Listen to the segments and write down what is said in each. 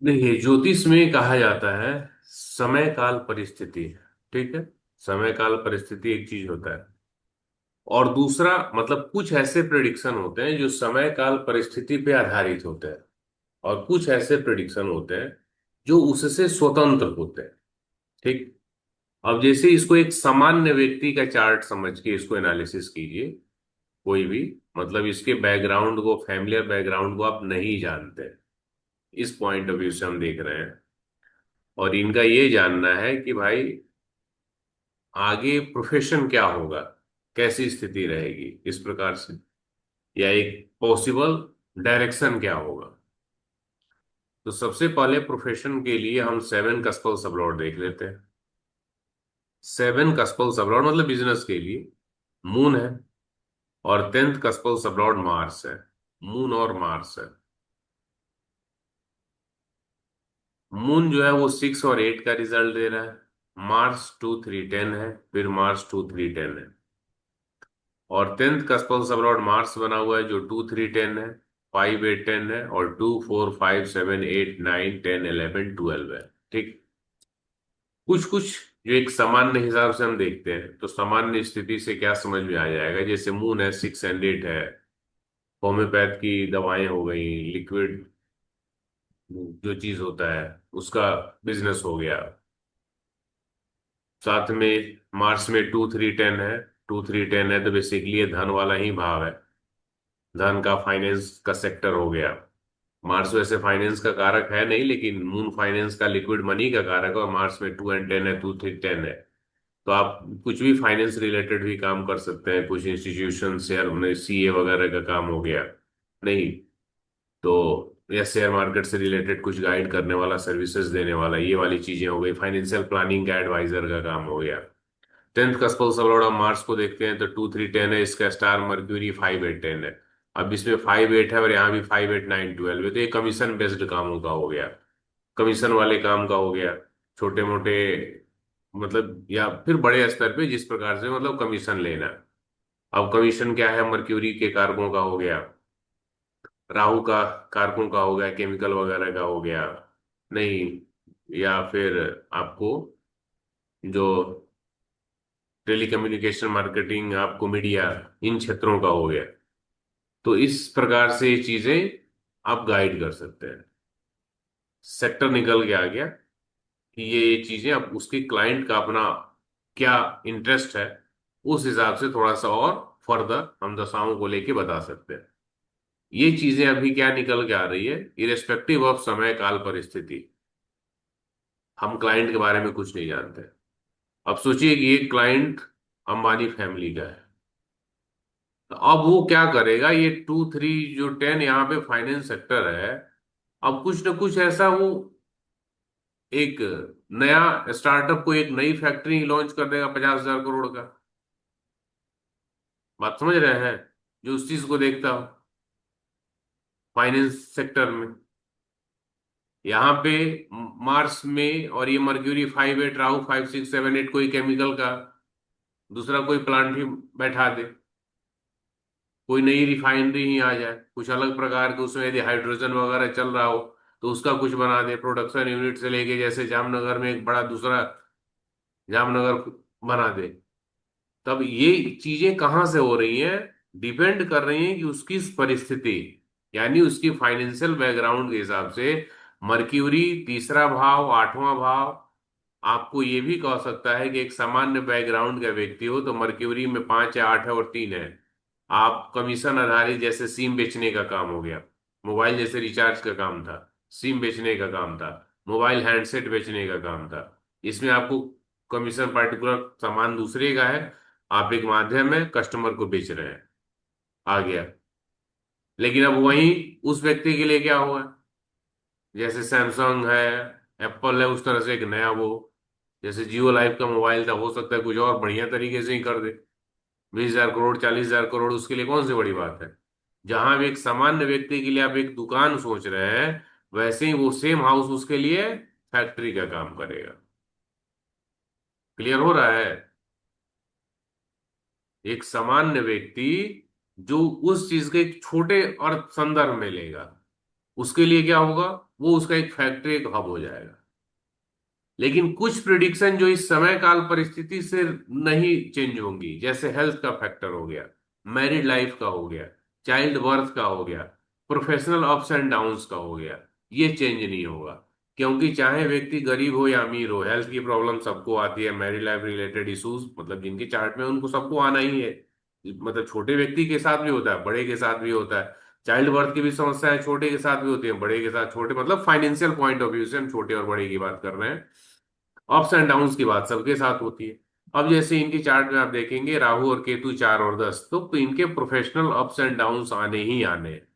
देखिए, ज्योतिष में कहा जाता है समय काल परिस्थिति। ठीक है। समय काल परिस्थिति एक चीज होता है, और दूसरा मतलब कुछ ऐसे प्रिडिक्शन होते हैं जो समय काल परिस्थिति पे आधारित होते हैं, और कुछ ऐसे प्रिडिक्शन होते हैं जो उससे स्वतंत्र होते हैं। ठीक। अब जैसे इसको एक सामान्य व्यक्ति का चार्ट समझ के इसको एनालिसिस कीजिए। कोई भी मतलब इसके बैकग्राउंड को, फैमिलियर बैकग्राउंड को आप नहीं जानते, इस पॉइंट ऑफ व्यू से हम देख रहे हैं। और इनका ये जानना है कि भाई आगे प्रोफेशन क्या होगा, कैसी स्थिति रहेगी इस प्रकार से, या एक पॉसिबल डायरेक्शन क्या होगा। तो सबसे पहले प्रोफेशन के लिए हम सेवन कस्पल सबलॉर्ड देख लेते हैं। सेवन कस्पल सबलॉर्ड मतलब बिजनेस के लिए मून है, और टेंथ कस्पल सबलॉर्ड मार्स है। मून और मार्स है। मून जो है वो 6 और 8 का रिजल्ट दे रहा है। मार्स 2 3 10 है, फिर मार्स 2 3 10 है। और टेंथ कस्पल सबलॉर्ड मार्स बना हुआ है जो 2 3 10 है, 5 8 10 है, और 2 4 5 7 8 9 10 11 12 है। ठीक। कुछ कुछ जो एक सामान्य हिसाब से हम देखते हैं तो सामान्य स्थिति से क्या समझ में आ जाएगा, जैसे मून है 6 और 8 है, होम्योपैथ की दवाएं हो गई, लिक्विड जो चीज होता है उसका बिजनेस हो गया। साथ में मार्च में 2 3 10 है। 2 3 10 है तो बेसिकली ये धन वाला ही भाव है, धन का, फाइनेंस का सेक्टर हो गया। मार्स वैसे फाइनेंस का कारक है नहीं, लेकिन मून फाइनेंस का, लिक्विड मनी का कारक है, और मार्स में 2 और 10 है, 2 3 10 है। तो आप कुछ भी फाइनेंस रिलेटेड भी काम कर सकते हैं, कुछ इंस्टीट्यूशन शेयर में सीए वगैरह का काम हो गया, नहीं तो, या शेयर मार्केट से रिलेटेड कुछ गाइड करने वाला, सर्विसेज देने वाला, ये वाली चीजें हो गई, फाइनेंशियल प्लानिंग का एडवाइजर का काम हो गया। टेंथ कस्पल सबलॉर्ड ऑफ मार्स को देखते हैं तो 2 3 10 है, इसका स्टार मर्क्यूरी 5 8 10 है। अब इसमें 5 8 है और यहाँ भी 5 8 9 12 है, तो ये कमीशन बेस्ड कामों का हो गया, कमीशन वाले काम का हो गया। छोटे मोटे मतलब, या फिर बड़े स्तर पे जिस प्रकार से मतलब कमीशन लेना। अब कमीशन क्या है, मर्क्यूरी के कारकों का हो गया, राहु का कारकों का हो गया, केमिकल वगैरह का हो गया, नहीं, या फिर आपको जो टेलीकम्युनिकेशन मार्केटिंग, आपको मीडिया, इन क्षेत्रों का हो गया। तो इस प्रकार से ये चीजें आप गाइड कर सकते हैं। सेक्टर निकल के आ गया कि ये चीजें अब उसके क्लाइंट का अपना क्या इंटरेस्ट है, उस हिसाब से थोड़ा सा और फर्दर हम दशाओं को लेके बता सकते हैं। ये चीजें अभी क्या निकल के आ रही है, इरेस्पेक्टिव ऑफ समय काल परिस्थिति, हम क्लाइंट के बारे में कुछ नहीं जानते। अब सोचिए कि ये क्लाइंट अंबानी फैमिली का है, तो अब वो क्या करेगा, ये 2 3 जो 10 यहाँ पे फाइनेंस सेक्टर है, अब कुछ ना कुछ ऐसा वो एक नया स्टार्टअप, को एक नई फैक्ट्री लॉन्च कर देगा 50,000 करोड़ का। बात समझ रहे हैं, जो उस चीज को देखता हो फाइनेंस सेक्टर में। यहाँ पे मार्स में, और ये मर्क्यूरी 5 8, राहु 5 6 7 8, कोई केमिकल का दूसरा कोई प्लांट ही बैठा दे, कोई नई रिफाइनरी ही आ जाए, कुछ अलग प्रकार के, उसमें यदि हाइड्रोजन वगैरह चल रहा हो तो उसका कुछ बना दे, प्रोडक्शन यूनिट से लेके, जैसे जामनगर में एक बड़ा दूसरा जामनगर बना दे। तब ये चीजें कहाँ से हो रही हैं, डिपेंड कर रही हैं कि उसकी परिस्थिति, यानी उसकी फाइनेंशियल बैकग्राउंड के हिसाब से। मर्क्यूरी तीसरा भाव, आठवां भाव, आपको ये भी कह सकता है कि एक सामान्य बैकग्राउंड का व्यक्ति हो तो मर्क्यूरी में 5 है, 8 है और 3 है। आप कमीशन आधारित, जैसे सिम बेचने का काम हो गया, मोबाइल जैसे रिचार्ज का काम था, सिम बेचने का काम था, मोबाइल हैंडसेट बेचने का काम था, इसमें आपको कमीशन पर्टिकुलर सामान दूसरे का है, आप एक माध्यम है, कस्टमर को बेच रहे हैं, आ गया। लेकिन अब वही उस व्यक्ति के लिए क्या हुआ, जैसे सैमसंग है, एप्पल है, उस तरह से एक नया वो, जैसे जियो लाइफ का मोबाइल था, हो सकता है कुछ और बढ़िया तरीके से ही कर दे। 20,000 करोड़, 40,000 करोड़ उसके लिए कौन सी बड़ी बात है। जहां भी एक सामान्य व्यक्ति के लिए आप एक दुकान सोच रहे हैं, वैसे ही वो सेम हाउस उसके लिए फैक्ट्री का काम करेगा। क्लियर हो रहा है। एक सामान्य व्यक्ति जो उस चीज के एक छोटे और संदर्भ में लेगा, उसके लिए क्या होगा, वो उसका एक फैक्ट्री, एक हब हो जाएगा। लेकिन कुछ प्रिडिक्शन जो इस समय काल परिस्थिति से नहीं चेंज होंगी, जैसे हेल्थ का फैक्टर हो गया, मैरिड लाइफ का हो गया, चाइल्ड बर्थ का हो गया, प्रोफेशनल अप्स एंड डाउन्स का हो गया, ये चेंज नहीं होगा। क्योंकि चाहे व्यक्ति गरीब हो या अमीर हो, हेल्थ की प्रॉब्लम सबको आती है, मैरिड लाइफ रिलेटेड इश्यूज मतलब जिनके चार्ट में उनको सबको आना ही है। मतलब छोटे व्यक्ति के साथ भी होता है, बड़े के साथ भी होता है। चाइल्ड बर्थ की भी समस्याएं छोटे के साथ भी होती है, बड़े के साथ, छोटे मतलब फाइनेंशियल पॉइंट ऑफ व्यू से हम छोटे और बड़े की बात कर रहे हैं। अप्स एंड डाउन्स की बात सबके साथ होती है। अब जैसे इनकी चार्ट में आप देखेंगे राहु और केतु 4 और 10, तो इनके प्रोफेशनल अप्स एंड डाउन्स आने ही आने हैं।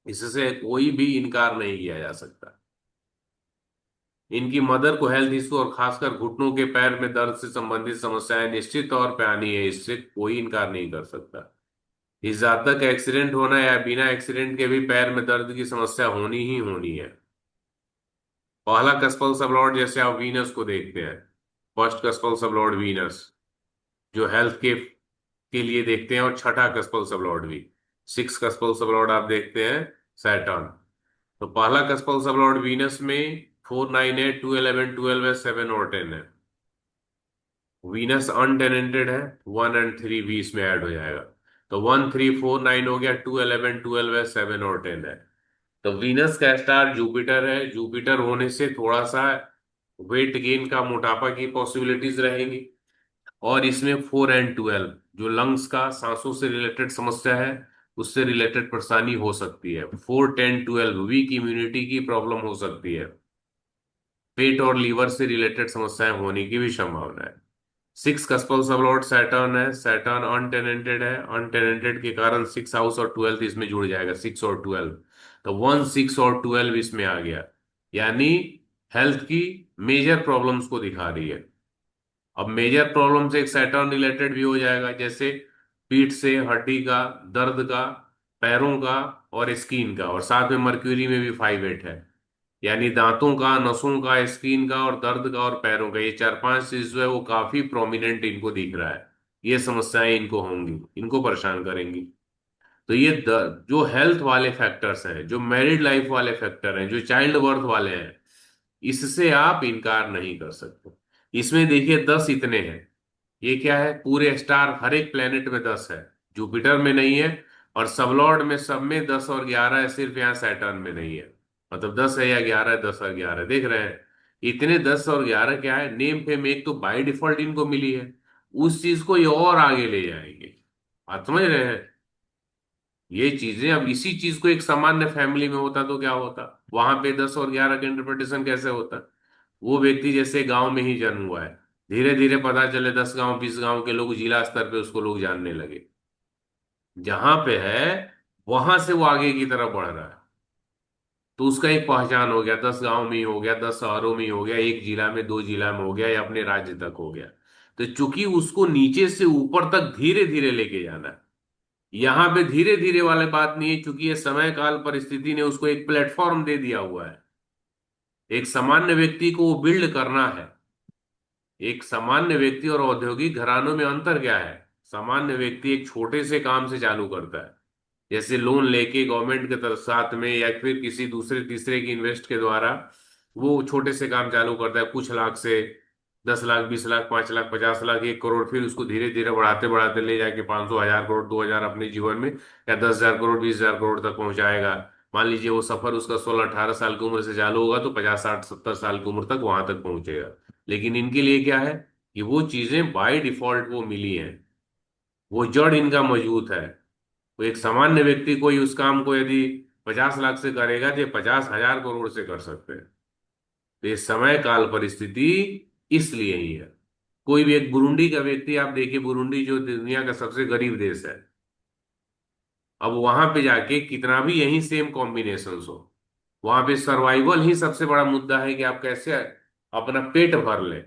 इससे कोई भी इनकार नहीं किया जा सकता। इनकी मदर को हेल्थ इश्यू और खासकर घुटनों के पैर में दर्द से संबंधित समस्याएं निश्चित तौर पे आनी है, इससे कोई इनकार नहीं कर सकता। इस जातक का एक्सीडेंट होना या बिना एक्सीडेंट के भी पैर में दर्द की समस्या होनी ही होनी है। पहला कस्पल सबलॉर्ड, जैसे आप वीनस को देखते हैं, फर्स्ट कस्पल सबलॉर्ड वीनस, जो हेल्थ के लिए देखते हैं, और छठा कस्पल सबलॉर्ड भी, सिक्स कस्पल सबलॉर्ड आप देखते हैं सैटर्न। तो पहला कस्पल सबलॉर्ड वीनस में 4, 9, 8, 2, 11, 12 है, 7 और 10 है। वीनस अनटेनेंटेड है, 1 और 3 भी इसमें ऐड हो जाएगा। तो 1, 3, 4, 9 हो गया, 2, 11, 12 है, 7 और 10 है। तो वीनस का स्टार जुपिटर है, जुपिटर होने से थोड़ा सा वेट गेन का, मोटापा की पॉसिबिलिटीज रहेंगी। और इसमें 4 और 12, जो लंग्स का, सांसों से रिलेटेड समस्या है, उससे रिलेटेड परेशानी हो सकती है। 4, 10, 12 वीक इम्यूनिटी की प्रॉब्लम हो सकती है। पेट और लीवर से रिलेटेड समस्याएं होने की भी संभावना है। सिक्स कस्पल सबलॉर्ड सैटर्न है, सैटर्न अनटेनेंटेड है, अनटेनेंटेड के कारण 6 हाउस और 12 इसमें जुड़ जाएगा, 6 और 12। तो 1, 6 और 12 इसमें आ गया, यानी हेल्थ की मेजर प्रॉब्लम्स को दिखा रही है। अब मेजर प्रॉब्लम से एक सैटर्न रिलेटेड भी हो जाएगा, जैसे पीठ से, हड्डी का, दर्द का, पैरों का और स्किन का, और साथ में मर्क्यूरी में भी 5, 8 है। यानी दांतों का, नसों का, स्किन का और दर्द का और पैरों का, ये 4, 5 चीज जो है वो काफी प्रोमिनेंट इनको दिख रहा है। ये समस्याएं इनको होंगी, इनको परेशान करेंगी। तो ये जो हेल्थ वाले फैक्टर्स हैं, जो मैरिड लाइफ वाले फैक्टर हैं, जो चाइल्ड बर्थ वाले हैं, इससे आप इनकार नहीं कर सकते। इसमें देखिए 10 इतने हैं। ये क्या है, पूरे स्टार हर एक प्लेनेट में 10 है, जुपिटर में नहीं है। और सबलॉर्ड में सब में 10 और 11 है, सिर्फ यहाँ सैटर्न में नहीं है। मतलब 10 है या 11 है, 10 और 11 देख रहे हैं। इतने 10 और 11 क्या है, नेम फेम एक तो बाय डिफॉल्ट इनको मिली है, उस चीज को ये और आगे ले जाएंगे। आप समझ रहे हैं ये चीजें। अब इसी चीज को एक सामान्य फैमिली में होता तो क्या होता, वहां पे 10 और 11 का इंटरप्रिटेशन कैसे होता। वो व्यक्ति जैसे गांव में ही जन्म हुआ है, धीरे धीरे पता चले 10 गांव 20 गांव के लोग, जिला स्तर पे उसको लोग जानने लगे। जहां पे है वहां से वो आगे की तरफ बढ़ रहा है, तो उसका एक पहचान हो गया, 10 गांव में ही हो गया, 10 शहरों में ही हो गया, एक जिला में, 2 जिला में हो गया, या अपने राज्य तक हो गया। तो चूंकि उसको नीचे से ऊपर तक धीरे धीरे लेके जाना है, यहाँ पे धीरे धीरे वाले बात नहीं है, क्योंकि ये समय काल परिस्थिति ने उसको एक प्लेटफॉर्म दे दिया हुआ है। एक सामान्य व्यक्ति को वो बिल्ड करना है। एक सामान्य व्यक्ति और औद्योगिक घरानों में अंतर क्या है, सामान्य व्यक्ति एक छोटे से काम से चालू करता है, जैसे लोन लेके गवर्नमेंट के तरफ साथ में, या फिर किसी दूसरे तीसरे की इन्वेस्ट के द्वारा वो छोटे से काम चालू करता है, कुछ लाख से, 10 लाख, 20 लाख, 5 लाख, 50 लाख, 1 करोड़, फिर उसको धीरे धीरे बढ़ाते बढ़ाते ले जाके 500, 1000 करोड़, 2000 अपने जीवन में, या 10,000 करोड़, 20,000 करोड़ तक पहुंचाएगा। मान लीजिए वो सफर उसका 16, 18 साल की उम्र से चालू होगा, तो 50, 60, 70 साल की उम्र तक वहां तक पहुंचेगा। लेकिन इनके लिए क्या है कि वो चीजें बाय डिफॉल्ट वो मिली हैं, वो जड़ इनका मजबूत है। वो एक सामान्य व्यक्ति कोई उस काम को यदि 50 लाख से करेगा, तो ये 50,000 करोड़ से कर सकते हैं। तो ये समय काल परिस्थिति इसलिए ही है। कोई भी एक बुरुंडी का व्यक्ति आप देखिए, बुरुंडी जो दुनिया का सबसे गरीब देश है, अब वहां पे जाके कितना भी यही सेम कॉम्बिनेशन हो, वहां पे सर्वाइवल ही सबसे बड़ा मुद्दा है कि आप कैसे अपना पेट भर लें।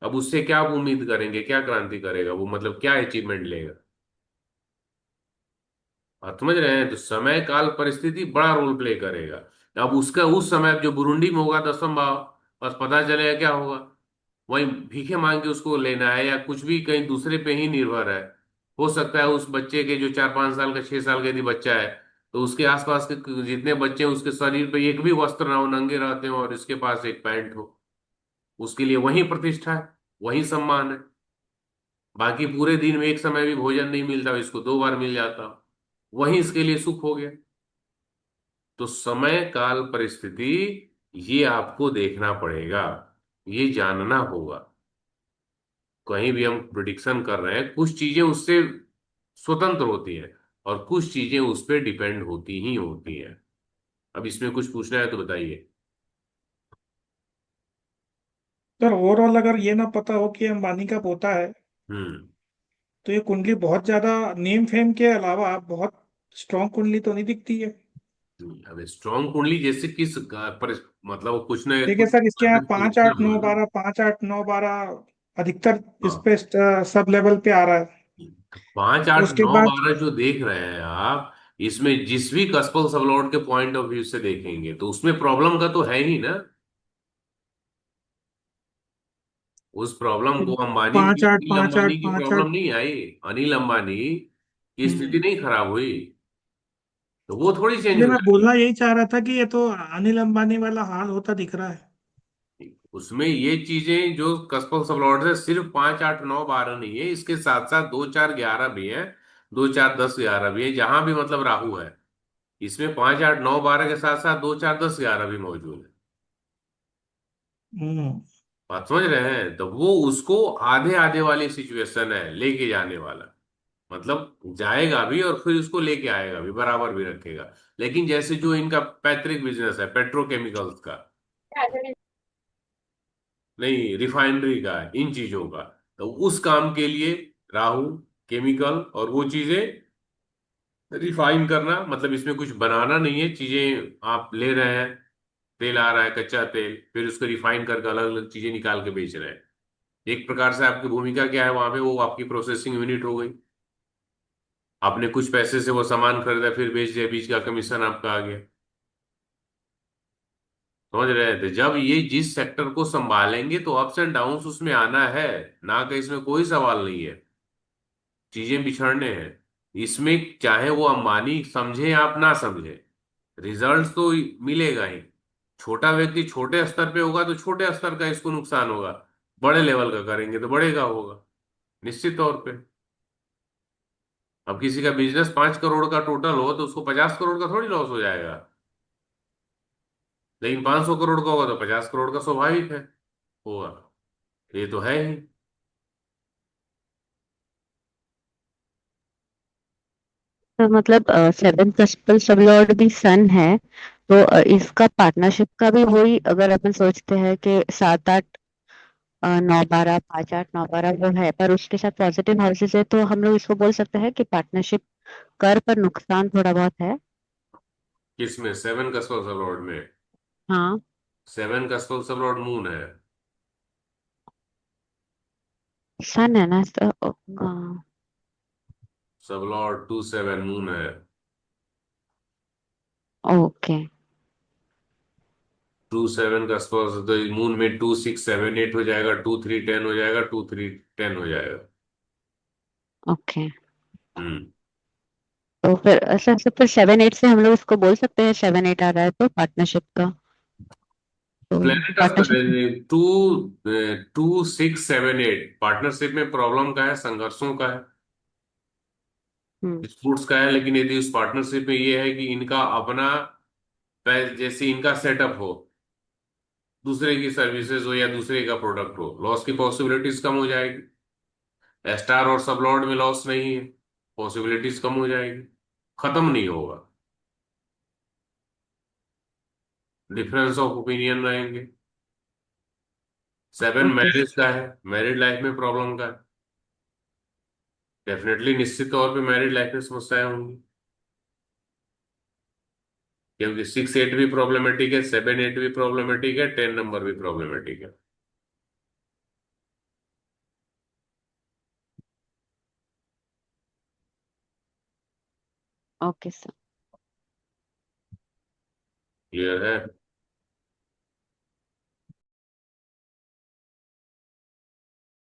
अब उससे क्या आप उम्मीद करेंगे, क्या क्रांति करेगा वो, मतलब क्या अचीवमेंट लेगा। आप समझ रहे हैं, तो समय काल परिस्थिति बड़ा रोल प्ले करेगा। अब उसका उस समय जो बुरुंडी में होगा 10वां भाव, बस पता चलेगा क्या होगा, वही भीखे मांग के उसको लेना है, या कुछ भी कहीं दूसरे पे ही निर्भर है। हो सकता है उस बच्चे के जो 4, 5 साल का, 6 साल का यदि बच्चा है, तो उसके आसपास के जितने बच्चे हैं उसके शरीर पे एक भी वस्त्र ना हो, नंगे रहते हो और इसके पास एक पैंट हो, उसके लिए वही प्रतिष्ठा है, वही सम्मान है। बाकी पूरे दिन में एक समय भी भोजन नहीं मिलता, इसको 2 बार मिल जाता, वही इसके लिए सुख हो गया। तो समय काल परिस्थिति, ये आपको देखना पड़ेगा, ये जानना होगा। कहीं भी हम प्रिडिक्शन कर रहे हैं, कुछ चीजें उससे स्वतंत्र होती हैं और कुछ चीजें उस पर डिपेंड होती ही होती हैं। अब इसमें कुछ पूछना है तो बताइए। सर ओवरऑल अगर ये ना पता हो कि अंबानी का पोता है, हम्म। तो ये कुंडली बहुत ज्यादा नेम फेम के अलावा बहुत स्ट्रॉन्ग कुंडली तो नहीं दिखती है। अब स्ट्रॉन्ग कुंडली जैसे मतलब कुछ ना ठीक है कुछ सर, इसके यहाँ पाँच सोचना आठ नौ होगा ना। बारह 5 8 9 12 अधिकतर इस हाँ, पे सब लेवल पे आ रहा है। तो 5 8 उसके 9 बाद 12 जो देख रहे हैं आप, इसमें जिस भी कस्पल सबलॉर्ड के पॉइंट ऑफ व्यू से देखेंगे तो उसमें प्रॉब्लम का तो है ही ना। उस प्रॉब्लम को अंबानी पाँच की, आठ अनिल पाँच आठ अंबानी की पाँच प्रॉब्लम आठ नहीं आई। अनिल अंबानी की स्थिति हम्म। नहीं खराब हुई, तो वो थोड़ी चेंज ये हो मैं जाएगी। बोलना यही चाह रहा था कि ये तो अनिल अंबानी वाला हाल होता दिख रहा है। उसमें ये चीजें जो कस्पल सबलॉर्ड है, सिर्फ 5 8 9 12 नहीं है, इसके साथ साथ 2 4 11 भी है, 2 4 10 11 भी है, जहां भी मतलब राहु है, इसमें 5 8 9 12 के साथ साथ 2 4 10 11 भी मौजूद है। हम्म। बात समझ रहे हैं? तो वो उसको आधे आधे वाली सिचुएशन है, लेके जाने वाला, मतलब जाएगा भी और फिर उसको लेके आएगा भी, बराबर भी रखेगा। लेकिन जैसे जो इनका पैतृक बिजनेस है पेट्रोकेमिकल्स का, नहीं रिफाइनरी का, इन चीजों का, तो उस काम के लिए राहु, केमिकल और वो चीजें रिफाइन करना, मतलब इसमें कुछ बनाना नहीं है, चीजें आप ले रहे हैं, तेल आ रहा है कच्चा तेल, फिर उसको रिफाइन करके अलग अलग चीजें निकाल के बेच रहे हैं। एक प्रकार से आपकी भूमिका क्या है वहां पे, वो आपकी प्रोसेसिंग यूनिट हो गई। आपने कुछ पैसे से वो सामान खरीदा फिर बेच दिया, बीच का कमीशन आपका आ गया। समझ रहे थे? जब ये जिस सेक्टर को संभालेंगे तो अप्स एंड डाउन्स उसमें आना है, ना कि इसमें कोई सवाल नहीं है। चीजें बिछड़ने हैं इसमें, चाहे वो अंबानी समझे आप ना समझे, रिजल्ट तो मिलेगा ही। छोटा व्यक्ति छोटे स्तर पे होगा तो छोटे स्तर का इसको नुकसान होगा, बड़े लेवल का करेंगे तो बड़े का होगा, निश्चित तौर पे। अब किसी का बिजनेस 5 करोड़ का टोटल हो तो उसको 50 करोड़ का थोड़ी लॉस हो जाएगा, लेकिन 500 करोड़ का होगा तो 50 करोड़ का स्वाभाविक है होगा। ये तो है ही। तो मतलब सेवन कस्पल सब लॉर्ड भी सन है, तो इसका पार्टनरशिप का भी वही, अगर अपन सोचते हैं कि 7 8 9 12 5 8 9 12 वो है, पर उसके साथ पॉजिटिव हाउसेस है, तो हम लोग इसको बोल सकते हैं कि पार्टनरशिप कर पर नुकसान थोड़ा बहुत है। किसमें? 7 कस्टम में? हाँ। 7 कस्टम सब मून है। सन है ना तो सब लॉर्ड 2 7 मून है। ओके। 2 7 का स्पर्श तो मून में 2 6 7 8 हो जाएगा, 2 3 10 हो जाएगा, 2 3 10 हो जाएगा। ओके। हम्म। तो फिर ऐसा ऐसा फिर 7 8 से हम लोग इसको बोल सकते हैं, 7 8 आ रहा है तो पार्टनरशिप का, तो प्लेनेट पार्टनरशिप। 2 2 6 7 8 पार्टनरशिप में प्रॉब्लम का है, संघर्षों का है, हम्म। डिस्प्यूट्स का है। लेकिन यदि उस पार्टनरशिप में ये है कि इनका अपना जैसे इनका सेटअप हो, दूसरे की सर्विसेज हो या दूसरे का प्रोडक्ट हो, लॉस की पॉसिबिलिटीज कम हो जाएगी। स्टार और सबलॉर्ड में लॉस नहीं है, पॉसिबिलिटीज कम हो जाएगी, खत्म नहीं होगा, डिफरेंस ऑफ ओपिनियन रहेंगे। 7 ओके। मैरिज का है, मैरिड लाइफ में प्रॉब्लम का है, डेफिनेटली निश्चित तौर पे मैरिड लाइफ में समस्याएं होंगी, क्योंकि 6 8 भी प्रॉब्लमेटिक है, 7 8 भी प्रॉब्लमेटिक है, 10 नंबर भी प्रॉब्लमेटिक है। Okay sir. क्लियर है?